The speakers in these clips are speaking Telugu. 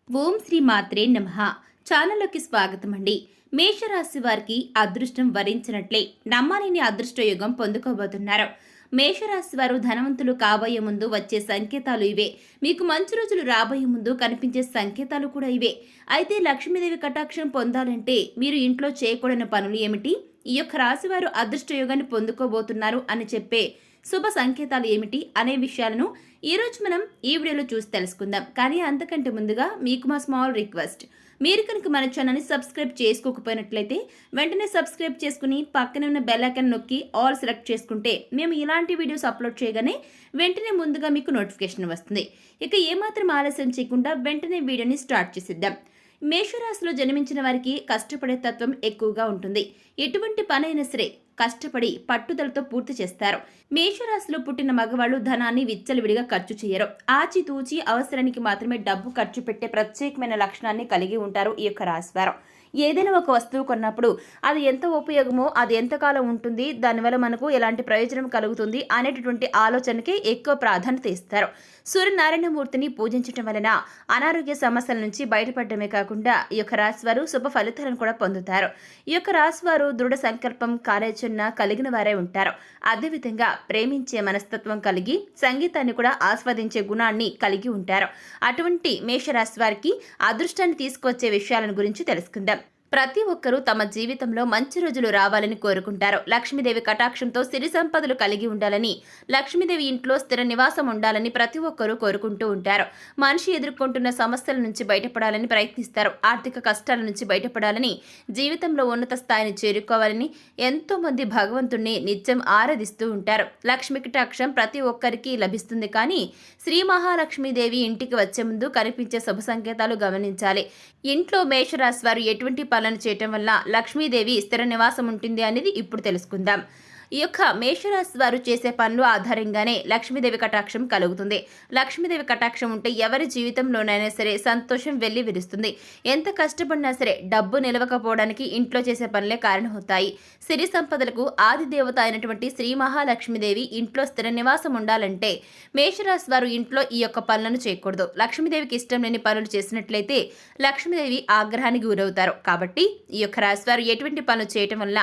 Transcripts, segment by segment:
ఓం శ్రీ మాత్రే నమః. ఛానల్లోకి స్వాగతం అండి. మేషరాశి వారికి అదృష్టం వరించినట్లే నమ్మలేని అదృష్ట యోగం పొందుకోబోతున్నారు. మేషరాశి వారు ధనవంతులు కాబోయే ముందు వచ్చే సంకేతాలు ఇవే. మీకు మంచి రోజులు రాబోయే ముందు కనిపించే సంకేతాలు కూడా ఇవే. అయితే లక్ష్మీదేవి కటాక్షం పొందాలంటే మీరు ఇంట్లో చేయకూడని పనులు ఏమిటి, ఈ యొక్క రాశి వారు అదృష్ట యోగాన్ని పొందుకోబోతున్నారు అని చెప్పే శుభ సంకేతాలు ఏమిటి అనే విషయాలను ఈరోజు మనం ఈ వీడియోలో చూసి తెలుసుకుందాం. కానీ అంతకంటే ముందుగా మీకు మా స్మాల్ రిక్వెస్ట్, మీరు కనుక మన ఛానల్ని సబ్స్క్రైబ్ చేసుకోకపోయినట్లయితే వెంటనే సబ్స్క్రైబ్ చేసుకుని పక్కనే ఉన్న బెల్ ఐకాన్ నొక్కి ఆల్ సెలెక్ట్ చేసుకుంటే మేము ఇలాంటి వీడియోస్ అప్లోడ్ చేయగానే వెంటనే ముందుగా మీకు నోటిఫికేషన్ వస్తుంది. ఇక ఏమాత్రం ఆలస్యం చేయకుండా వెంటనే వీడియోని స్టార్ట్ చేసిద్దాం. మేషరాశిలో జన్మించిన వారికి కష్టపడే తత్వం ఎక్కువగా ఉంటుంది. ఎటువంటి పనైనా సరే కష్టపడి పట్టుదలతో పూర్తి చేస్తారు. మేషరాశిలో పుట్టిన మగవాళ్ళు ధనాన్ని విచ్చలవిడిగా ఖర్చు చేయరు. ఆచితూచి అవసరానికి మాత్రమే డబ్బు ఖర్చు పెట్టే ప్రత్యేకమైన లక్షణాన్ని కలిగి ఉంటారు ఈ యొక్క రాశివారు. ఏదైనా ఒక వస్తువు కొన్నప్పుడు అది ఎంత ఉపయోగమో, అది ఎంతకాలం ఉంటుంది, దానివల్ల మనకు ఎలాంటి ప్రయోజనం కలుగుతుంది అనేటటువంటి ఆలోచనకి ఎక్కువ ప్రాధాన్యత ఇస్తారు. సూర్యనారాయణమూర్తిని పూజించడం వలన అనారోగ్య సమస్యల నుంచి బయటపడమే కాకుండా ఈ యొక్క రాశివారు శుభ ఫలితాలను కూడా పొందుతారు. ఈ యొక్క రాశివారు దృఢ సంకల్పం, కార్యాచరణ కలిగిన వారే ఉంటారు. అదేవిధంగా ప్రేమించే మనస్తత్వం కలిగి సంగీతాన్ని కూడా ఆస్వాదించే గుణాన్ని కలిగి ఉంటారు. అటువంటి మేషరాశి వారికి అదృష్టాన్ని తీసుకొచ్చే విషయాలను గురించి తెలుసుకుందాం. ప్రతి ఒక్కరూ తమ జీవితంలో మంచి రోజులు రావాలని కోరుకుంటారు. లక్ష్మీదేవి కటాక్షంతో సిరి సంపదలు కలిగి ఉండాలని, లక్ష్మీదేవి ఇంట్లో స్థిర నివాసం ఉండాలని ప్రతి ఒక్కరూ కోరుకుంటూ ఉంటారు. మనిషి ఎదుర్కొంటున్న సమస్యల నుంచి బయటపడాలని ప్రయత్నిస్తారు. ఆర్థిక కష్టాల నుంచి బయటపడాలని, జీవితంలో ఉన్నత స్థాయిని చేరుకోవాలని ఎంతో మంది భగవంతుణ్ణి నిత్యం ఆరాధిస్తూ ఉంటారు. లక్ష్మీ కటాక్షం ప్రతి ఒక్కరికి లభిస్తుంది. కానీ శ్రీ మహాలక్ష్మీదేవి ఇంటికి వచ్చే ముందు కనిపించే శుభ సంకేతాలు గమనించాలి. ఇంట్లో మేషరాశి వారు ఎటువంటి పనులను చేయటం వల్ల లక్ష్మీదేవి స్థిర నివాసం ఉంటుంది అనేది ఇప్పుడు తెలుసుకుందాం. ఈ యొక్క మేషరాశి వారు చేసే పనులు ఆధారంగానే లక్ష్మీదేవి కటాక్షం కలుగుతుంది. లక్ష్మీదేవి కటాక్షం ఉంటే ఎవరి జీవితంలోనైనా సరే సంతోషం వెళ్లి విరుస్తుంది. ఎంత కష్టపడినా సరే డబ్బు నిలవకపోవడానికి ఇంట్లో చేసే పనులే కారణమవుతాయి. సిరి సంపదలకు ఆది దేవత అయినటువంటి శ్రీ మహాలక్ష్మీదేవి ఇంట్లో స్థిర నివాసం ఉండాలంటే మేషరాశి వారు ఇంట్లో ఈ యొక్క పనులను చేయకూడదు. లక్ష్మీదేవికి ఇష్టం లేని పనులు చేసినట్లయితే లక్ష్మీదేవి ఆగ్రహానికి గురవుతారు. కాబట్టి ఈ యొక్క రాశి వారు ఎటువంటి పనులు చేయటం వల్ల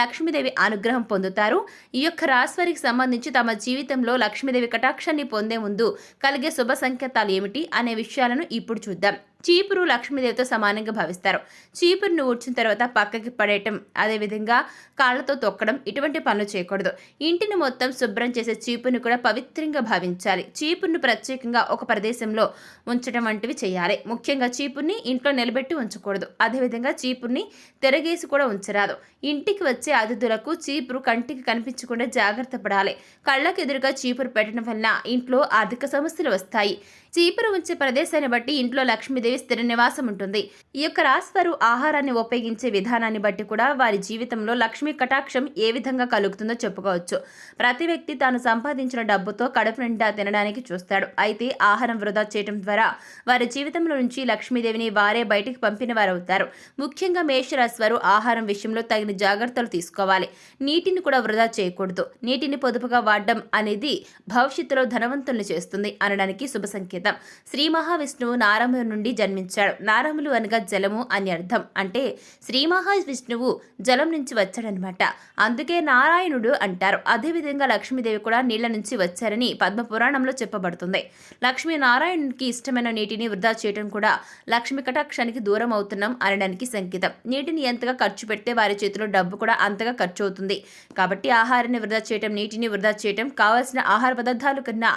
లక్ష్మీదేవి అనుగ్రహం పొందుతారు. ఈ యొక్క రాశివారికి సంబంధించి తమ జీవితంలో లక్ష్మీదేవి కటాక్షాన్ని పొందే ముందు కలిగే శుభ సంకేతాలు ఏమిటి అనే విషయాలను ఇప్పుడు చూద్దాం. చీపురు లక్ష్మీదేవితో సమానంగా భావిస్తారు. చీపురును ఊడ్చిన తర్వాత పక్కకి పడేయటం, అదేవిధంగా కాళ్లతో తొక్కడం ఇటువంటి పనులు చేయకూడదు. ఇంటిని మొత్తం శుభ్రం చేసే చీపురుని కూడా పవిత్రంగా భావించాలి. చీపురును ప్రత్యేకంగా ఒక ప్రదేశంలో ఉంచడం వంటివి చేయాలి. ముఖ్యంగా చీపురుని ఇంట్లో నిలబెట్టి ఉంచకూడదు. అదేవిధంగా చీపురుని తిరగేసి కూడా ఉంచరాదు. ఇంటికి వచ్చే అతిథులకు చీపురు కంటికి కనిపించకుండా జాగ్రత్త పడాలి. కళ్ళకు ఎదురుగా చీపురు పెట్టడం వలన ఇంట్లో ఆర్థిక సమస్యలు వస్తాయి. చీపురు ఉంచే ప్రదేశాన్ని బట్టి ఇంట్లో లక్ష్మీదేవి స్థిర నివాసం ఉంటుంది. ఈ యొక్క రాశివారు ఆహారాన్ని ఉపయోగించే విధానాన్ని బట్టి కూడా వారి జీవితంలో లక్ష్మీ కటాక్షం ఏ విధంగా కలుగుతుందో చెప్పుకోవచ్చు. ప్రతి వ్యక్తి తాను సంపాదించిన డబ్బుతో కడుపు నిండా తినడానికి చూస్తాడు. అయితే ఆహారం వృధా చేయడం ద్వారా వారి జీవితంలో నుంచి లక్ష్మీదేవిని వారే బయటికి పంపిన వారవుతారు. ముఖ్యంగా మేషరాశి వారు ఆహారం విషయంలో తగిన జాగ్రత్తలు తీసుకోవాలి. నీటిని కూడా వృధా చేయకూడదు. నీటిని పొదుపుగా వాడడం అనేది భవిష్యత్తులో ధనవంతుల్ని చేస్తుంది అనడానికి శుభ సంకేతం. శ్రీ మహావిష్ణువు నారముల నుండి జన్మించాడు. నారములు అనగా జలము అని అర్థం. అంటే శ్రీ మహావిష్ణువు జలం నుంచి వచ్చాడనమాట. అందుకే నారాయణుడు అంటారు. అదేవిధంగా లక్ష్మీదేవి కూడా నీళ్ల నుంచి వచ్చారని పద్మ పురాణంలో చెప్పబడుతుంది. లక్ష్మీ నారాయణునికి ఇష్టమైన నీటిని వృధా చేయడం కూడా లక్ష్మీ కటాక్షానికి దూరం అవుతున్నాం అనడానికి సంకేతం. నీటిని ఎంతగా ఖర్చు పెడితే వారి చేతిలో డబ్బు కూడా అంతగా ఖర్చు అవుతుంది. కాబట్టి ఆహారాన్ని వృధా చేయటం, నీటిని వృధా చేయటం, కావాల్సిన ఆహార పదార్థాలు కన్నా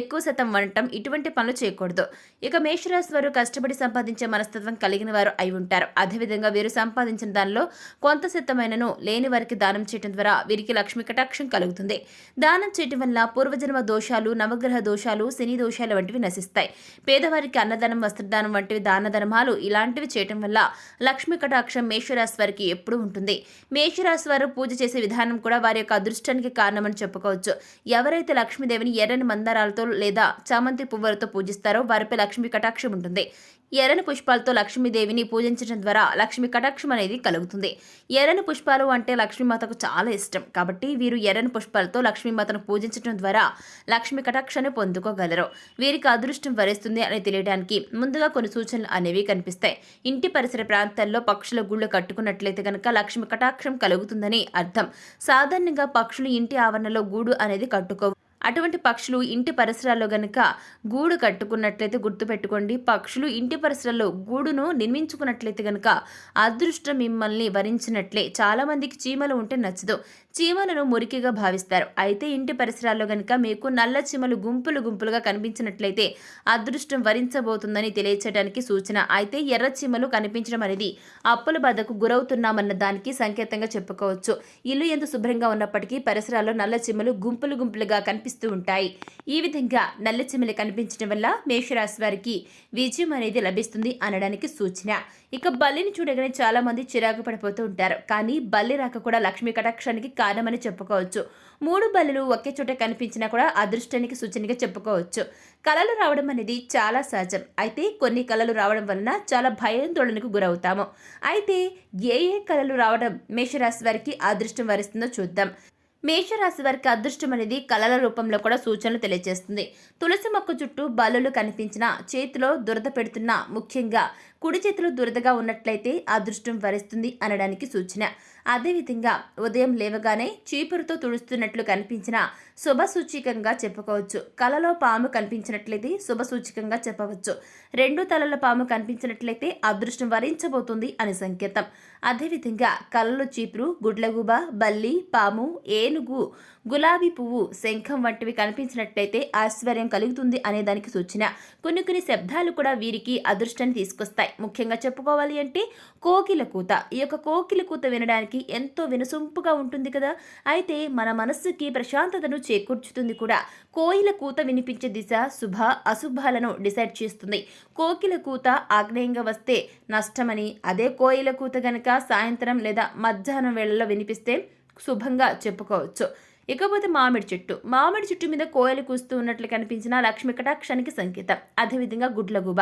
ఎక్కువ శాతం వండటం ఇటువంటి పనులు చేయకూడదు. ఇక మేషరాశి వారు కష్టపడి సంపాదించే మనస్తత్వం కలిగిన వారు అయి ఉంటారు. అదేవిధంగా వీరు సంపాదించిన దానిలో కొంత శాతమైనను లేని వారికి దానం చేయడం ద్వారా వీరికి లక్ష్మీ కటాక్షం కలుగుతుంది. దానం చేయడం వల్ల పూర్వజన్మ దోషాలు, నవగ్రహ దోషాలు, శని దోషాలు వంటివి నశిస్తాయి. పేదవారికి అన్నదానం, వస్త్రదానం వంటివి దాన ధర్మాలు ఇలాంటివి చేయడం వల్ల లక్ష్మీ కటాక్షం మేషరాశి వారికి ఎప్పుడూ ఉంటుంది. మేషరాశి వారు పూజ చేసే విధానం కూడా కూడా వారి యొక్క అదృష్టానికి కారణమని చెప్పుకోవచ్చు. ఎవరైతే లక్ష్మీదేవిని ఎర్రని మందారాలతో లేదా చామంతి పువ్వులతో పూజిస్తారో వారిపై లక్ష్మీ కటాక్షం ఉంటుంది. ఎర్రని పుష్పాలతో లక్ష్మీదేవిని పూజించడం ద్వారా లక్ష్మీ కటాక్షం అనేది కలుగుతుంది. ఎర్రని పుష్పాలు అంటే లక్ష్మీమాతకు చాలా ఇష్టం కాబట్టి వీరు ఎర్రని పుష్పాలతో లక్ష్మీమాతను పూజించడం ద్వారా లక్ష్మీ కటాక్షాన్ని పొందుకోగలరు. వీరికి అదృష్టం వరిస్తుంది అని తెలియడానికి ముందుగా కొన్ని సూచనలు అనేవి కనిపిస్తాయి. ఇంటి పరిసర ప్రాంతాల్లో పక్షుల గూళ్ళు కట్టుకున్నట్లయితే కనుక లక్ష్మీ కటాక్షం కలుగుతుందని అర్థం. సాధారణంగా పక్షులు ఇంటి ఆవరణలో గూడు అనేది కట్టుకో అటువంటి పక్షులు ఇంటి పరిసరాల్లో గనక గూడు కట్టుకున్నట్లయితే గుర్తుపెట్టుకోండి. పక్షులు ఇంటి పరిసరాల్లో గూడును నిర్మించుకున్నట్లయితే గనక అదృష్టం మిమ్మల్ని వరించినట్లే. చాలామందికి చీమలు ఉంటే నచ్చదు. చీమలను మురికిగా భావిస్తారు. అయితే ఇంటి పరిసరాల్లో గనక మీకు నల్ల చీమలు గుంపులు గుంపులుగా కనిపించినట్లయితే అదృష్టం వరించబోతుందని తెలియచేయడానికి సూచన. అయితే ఎర్ర చీమలు కనిపించడం అనేది అప్పుల బాధకు గురవుతున్నామన్న దానికి సంకేతంగా చెప్పుకోవచ్చు. ఇల్లు ఎంత శుభ్రంగా ఉన్నప్పటికీ పరిసరాల్లో నల్ల చీమలు గుంపులు గుంపులుగా కనిపిస్తూ ఉంటాయి. ఈ విధంగా నల్ల చీమలు కనిపించడం వల్ల మేషరాశి వారికి విజయం అనేది లభిస్తుంది అనడానికి సూచన. ఇక బల్లిని చూడగానే చాలా మంది చిరాకు పడిపోతూ ఉంటారు. కానీ బల్లి రాక కూడా లక్ష్మీ కటాక్షానికి కారణమని చెప్పుకోవచ్చు. 3 బల్లులు ఒకే చోట కనిపించినా కూడా అదృష్టానికి సూచనగా చెప్పుకోవచ్చు. కళలు రావడం అనేది చాలా సహజం. అయితే కొన్ని కళలు రావడం వలన చాలా భయాందోళనకు గురవుతాము. అయితే ఏ కళలు రావడం మేషరాశి వారికి అదృష్టం వరిస్తుందో చూద్దాం. మేషరాశి వారికి అదృష్టం అనేది కళల రూపంలో కూడా సూచనలు తెలియజేస్తుంది. తులసి మొక్క చుట్టూ బల్లులు కనిపించినా చేతిలో దురద పెడుతున్నా, ముఖ్యంగా కుడి చేతిలో దురదగా ఉన్నట్లయితే అదృష్టం వరిస్తుంది అనడానికి సూచన. అదేవిధంగా ఉదయం లేవగానే చీపురుతో తుడుస్తున్నట్లు కనిపించిన శుభసూచికంగా చెప్పుకోవచ్చు. కలలో పాము కనిపించినట్లయితే శుభసూచికంగా చెప్పవచ్చు. 2 తలల పాము కనిపించినట్లయితే అదృష్టం వరించబోతుంది అని సంకేతం. అదేవిధంగా కలలో చీపురు, గుడ్లగూబ, బల్లి, పాము, ఏనుగు, గులాబీ పువ్వు, శంఖం వంటివి కనిపించినట్లయితే ఐశ్వర్యం కలుగుతుంది అనే దానికి సూచన. కొన్ని శబ్దాలు కూడా వీరికి అదృష్టాన్ని తీసుకొస్తాయి. ముఖ్యంగా చెప్పుకోవాలి అంటే కోకిల కూత. ఈ యొక్క కోకిల కూత వినడానికి ఎంతో వినసొంపుగా ఉంటుంది కదా. అయితే మన మనస్సుకి ప్రశాంతతను చేకూర్చుతుంది కూడా. కోయిల కూత వినిపించే దిశ శుభ అశుభాలను డిసైడ్ చేస్తుంది. కోకిల కూత ఆగ్నేయంగా వస్తే నష్టమని, అదే కోయిల కూత గనక సాయంత్రం లేదా మధ్యాహ్నం వేళల్లో వినిపిస్తే శుభంగా చెప్పుకోవచ్చు. ఇకపోతే మామిడి చెట్టు మీద కోయలు కూస్తూ ఉన్నట్లు కనిపించిన లక్ష్మీ కటాక్షానికి సంకేతం. అదేవిధంగా గుడ్లగూబ,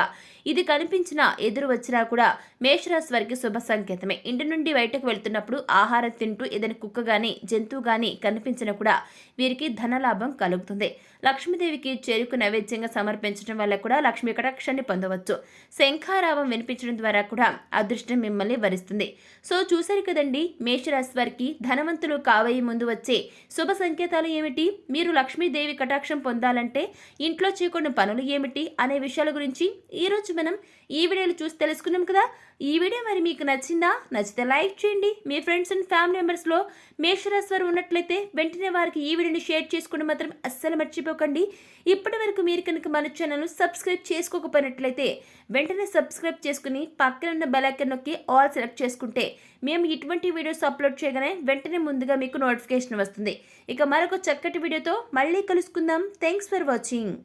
ఇది కనిపించిన ఎదురు వచ్చినా కూడా మేషరాశి వారికి శుభ సంకేతమే. ఇంటి నుండి బయటకు వెళ్తున్నప్పుడు ఆహారం తింటూ ఏదైనా కుక్క గాని జంతువు గాని కనిపించినా కూడా వీరికి ధనలాభం కలుగుతుంది. లక్ష్మీదేవికి చెరుకు నైవేద్యంగా సమర్పించడం వల్ల కూడా లక్ష్మీ కటాక్షాన్ని పొందవచ్చు. శంఖారావం వినిపించడం ద్వారా కూడా అదృష్టం మిమ్మల్ని వరిస్తుంది. సో చూసారు కదండి, మేషరాశి వారికి ధనవంతులు కాబోయే ముందు వచ్చే శుభ సంకేతాలు ఏమిటి, మీరు లక్ష్మీదేవి కటాక్షం పొందాలంటే ఇంట్లో చేయకుండా పనులు ఏమిటి అనే విషయాల గురించి ఈరోజు మనం ఈ వీడియోలు చూసి తెలుసుకున్నాం కదా. ఈ వీడియో మరి మీకు నచ్చిందా? నచ్చితే లైక్ చేయండి. మీ ఫ్రెండ్స్ అండ్ ఫ్యామిలీ మెంబర్స్లో మేషరాశి వారు ఉన్నట్లయితే వెంటనే వారికి ఈ వీడియోని షేర్ చేసుకోవడం మాత్రం అస్సలు మర్చిపోకండి. ఇప్పటి వరకు మీరు కనుక మన ఛానల్ను సబ్స్క్రైబ్ చేసుకోకపోయినట్లయితే వెంటనే సబ్స్క్రైబ్ చేసుకుని పక్కన ఉన్న బెల్ ఐకాన్ నొక్కి ఆల్ సెలెక్ట్ చేసుకుంటే మేము ఇటువంటి వీడియోస్ అప్లోడ్ చేయగానే వెంటనే ముందుగా మీకు నోటిఫికేషన్ వస్తుంది. ఇక మరొక చక్కటి వీడియోతో మళ్ళీ కలుసుకుందాం. Thanks for watching.